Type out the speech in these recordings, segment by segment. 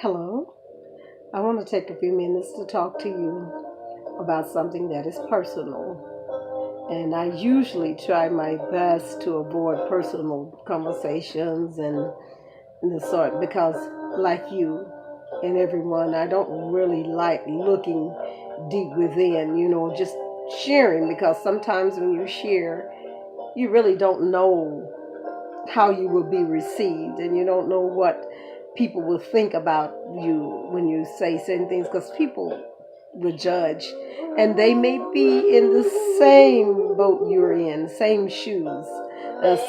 Hello. I want to take a few minutes to talk to you about something that is personal. And I usually try my best to avoid personal conversations and the sort because, like you and everyone, I don't really like looking deep within, just sharing because sometimes when you share, you really don't know how you will be received, and you don't know what people will think about you when you say certain things because people will judge, and they may be in the same boat you're in, same shoes,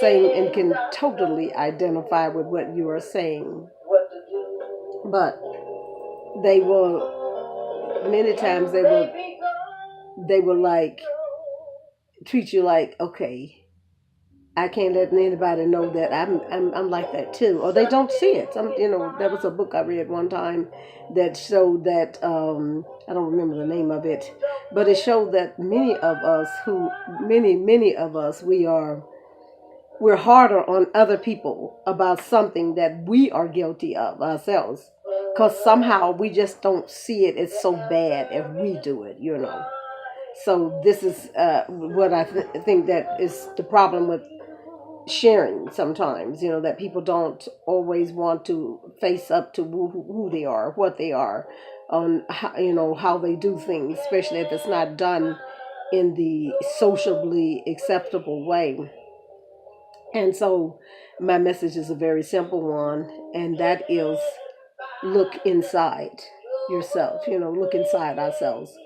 same, and can totally identify with what you are saying, but they will many times they will like treat you like, okay, I can't let anybody know that I'm like that too, or they don't see it. There was a book I read one time that showed that I don't remember the name of it, but it showed that many of us, we're harder on other people about something that we are guilty of ourselves, because somehow we just don't see it. It's so bad if we do it. So this is what I think that is the problem with sharing sometimes, that people don't always want to face up to who they are, what they are, on how they do things, especially if it's not done in the sociably acceptable way. And so my message is a very simple one, and that is, look inside yourself, look inside ourselves.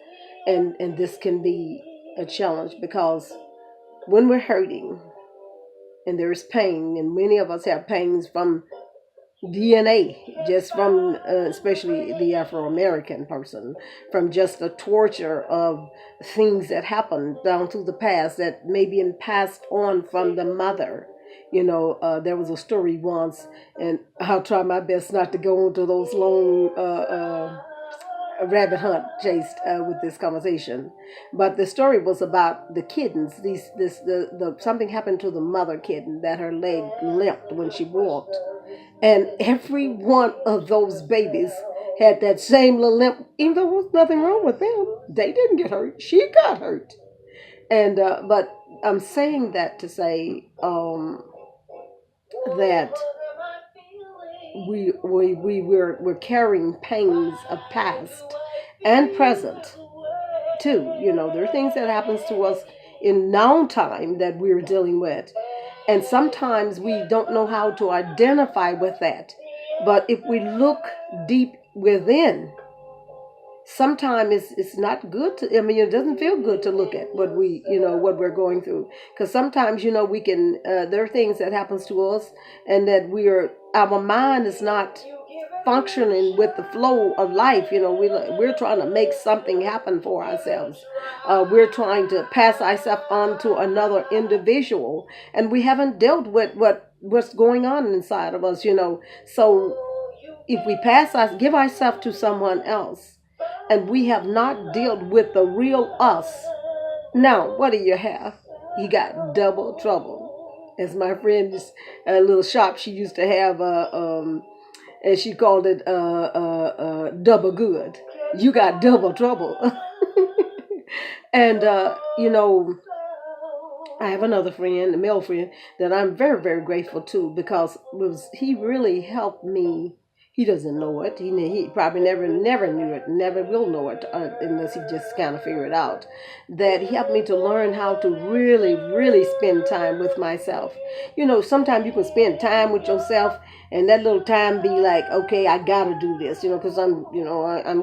And this can be a challenge because when we're hurting and there's pain, and many of us have pains from DNA, just from especially the Afro American person, from just the torture of things that happened down through the past that may be passed on from the mother. There was a story once, and I'll try my best not to go into those long a rabbit hunt chased with this conversation. But the story was about the kittens. The something happened to the mother kitten that her leg limped when she walked, and every one of those babies had that same little limp. Even though there was nothing wrong with them, they didn't get hurt. She got hurt, and but I'm saying that to say that we're carrying pains of past and present too. There are things that happens to us in now time that we're dealing with, and sometimes we don't know how to identify with that. But if we look deep within, sometimes it's not good to, it doesn't feel good to look at what we're going through, because sometimes we can there are things that happens to us, and that our mind is not functioning with the flow of life. We're trying to make something happen for ourselves. We're trying to pass ourselves on to another individual, and we haven't dealt with what's going on inside of us. So if we give ourselves to someone else, and we have not dealt with the real us, now what do you have? You got double trouble. As my friend, a little shop she used to have, and she called it double good. You got double trouble. And I have another friend, a male friend, that I'm very, very grateful to, because he really helped me. He doesn't know it. He probably never knew it, never will know it, unless he just kind of figure it out. That he helped me to learn how to really, really spend time with myself. Sometimes you can spend time with yourself, and that little time be like, okay, I gotta do this, because I'm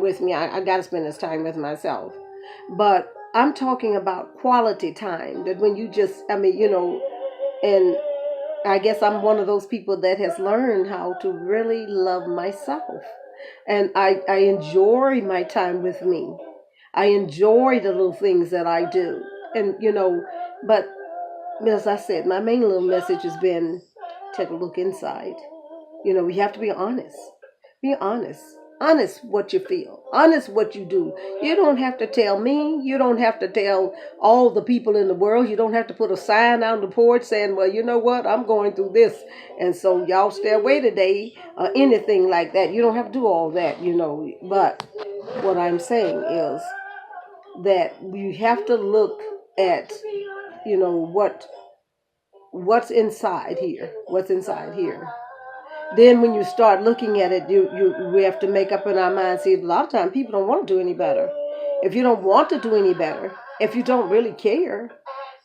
with me. I gotta spend this time with myself. But I'm talking about quality time. That when you just, and I guess I'm one of those people that has learned how to really love myself. And I enjoy my time with me. I enjoy the little things that I do. And, but as I said, my main little message has been, take a look inside. We have to be honest. Be honest. Honest what you feel. Honest what you do. You don't have to tell me. You don't have to tell all the people in the world. You don't have to put a sign on the porch saying, well, you know what? I'm going through this. And so y'all stay away today, or anything like that. You don't have to do all that, But what I'm saying is that we have to look at, what's inside here. What's inside here. Then when you start looking at it, we have to make up in our minds. See, a lot of times people don't want to do any better. If you don't want to do any better, if you don't really care,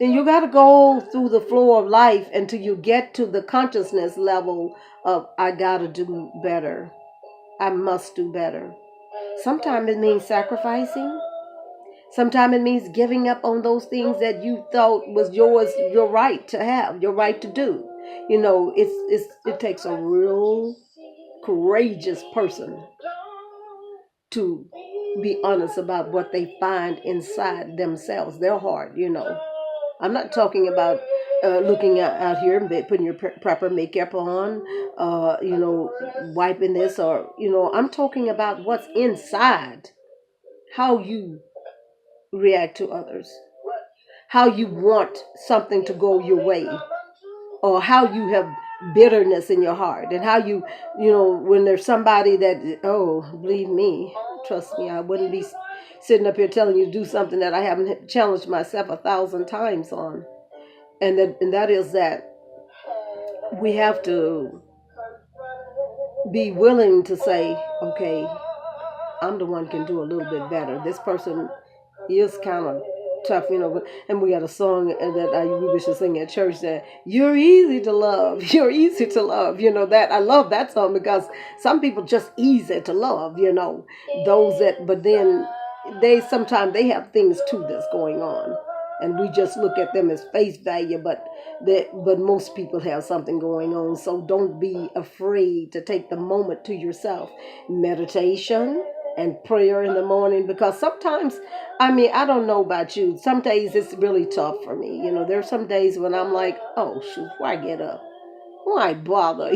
then you got to go through the flow of life until you get to the consciousness level of, I got to do better. I must do better. Sometimes it means sacrificing. Sometimes it means giving up on those things that you thought was yours, your right to have, your right to do. It takes a real courageous person to be honest about what they find inside themselves, their heart. I'm not talking about looking out here and putting your proper makeup on, wiping this, or, I'm talking about what's inside, how you react to others, how you want something to go your way, or how you have bitterness in your heart, and how when there's somebody that, oh, believe me, trust me, I wouldn't be sitting up here telling you to do something that I haven't challenged myself 1,000 times on. And that is that we have to be willing to say, okay, I'm the one can do a little bit better. This person is kind of tough, and we got a song that we used to sing at church, that you're easy to love. You're easy to love. That I love that song, because some people just easy to love, those that, but then sometimes they have things too that's going on, and we just look at them as face value, but most people have something going on. So don't be afraid to take the moment to yourself. Meditation and prayer in the morning, because sometimes, I don't know about you, some days it's really tough for me. There's some days when I'm like, oh shoot, why get up? Why bother?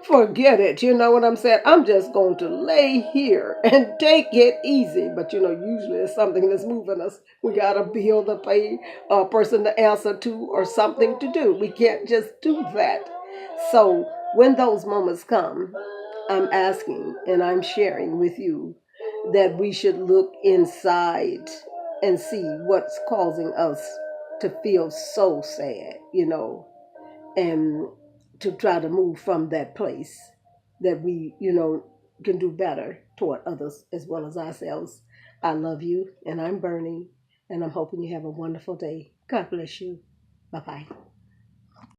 Forget it. You know what I'm saying? I'm just going to lay here and take it easy. But usually it's something that's moving us. We got a bill to pay, a person to answer to, or something to do. We can't just do that. So when those moments come, I'm asking and I'm sharing with you that we should look inside and see what's causing us to feel so sad, and to try to move from that place, that we, can do better toward others as well as ourselves. I love you, and I'm Bernie, and I'm hoping you have a wonderful day. God bless you. Bye-bye.